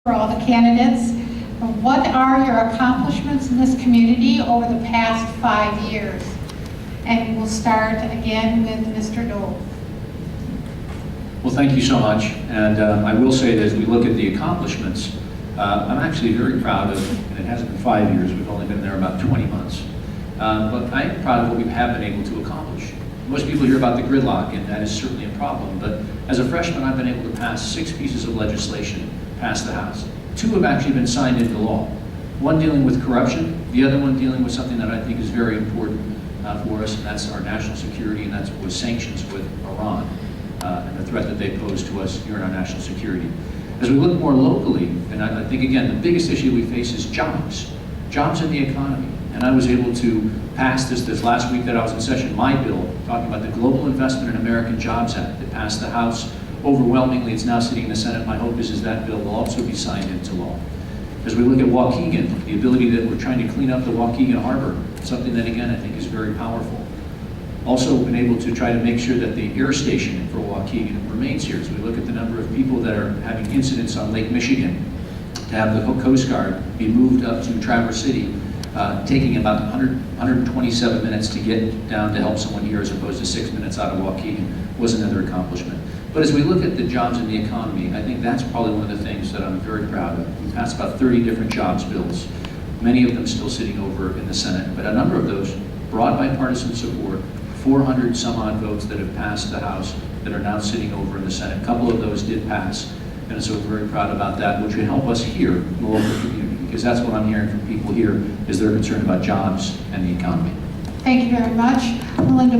for all the candidates. What are your accomplishments in this community over the past 5 years? And we'll start again with Mr. Dold. Well, thank you so much. And I will say that as we look at the accomplishments, I'm actually very proud of, and it hasn't been 5 years, we've only been there about 20 months. But I am proud of what we have been able to accomplish. Most people hear about the gridlock, and that is certainly a problem. But as a freshman, I've been able to pass 6 pieces of legislation past the House. 2 have actually been signed into law. One dealing with corruption, the other one dealing with something that I think is very important for us, and that's our national security, and that was sanctions with Iran and the threat that they pose to us here in our national security. As we look more locally, and I think, again, the biggest issue we face is jobs in the economy. And I was able to pass this last week that I was in session, my bill, talking about the Global Investment in American Jobs Act that passed the House. Overwhelmingly, it's now sitting in the Senate. My hope is that bill will also be signed into law. As we look at Waukegan, the ability that we're trying to clean up the Waukegan Harbor, something that, again, I think is very powerful. Also been able to try to make sure that the air station for Waukegan remains here. As we look at the number of people that are having incidents on Lake Michigan, to have the Coast Guard be moved up to Traverse City, taking about 127 minutes to get down to help someone here as opposed to 6 minutes out of Waukegan was another accomplishment. But as we look at the jobs in the economy, I think that's probably one of the things that I'm very proud of. We passed about 30 different jobs bills, many of them still sitting over in the Senate, but a number of those broad bipartisan support, 400 some odd votes that have passed the House that are now sitting over in the Senate. A couple of those did pass, and so we're very proud about that, which would help us here in the local community, because that's what I'm hearing from people here, is they're concerned about jobs and the economy. Thank you very much. Melinda.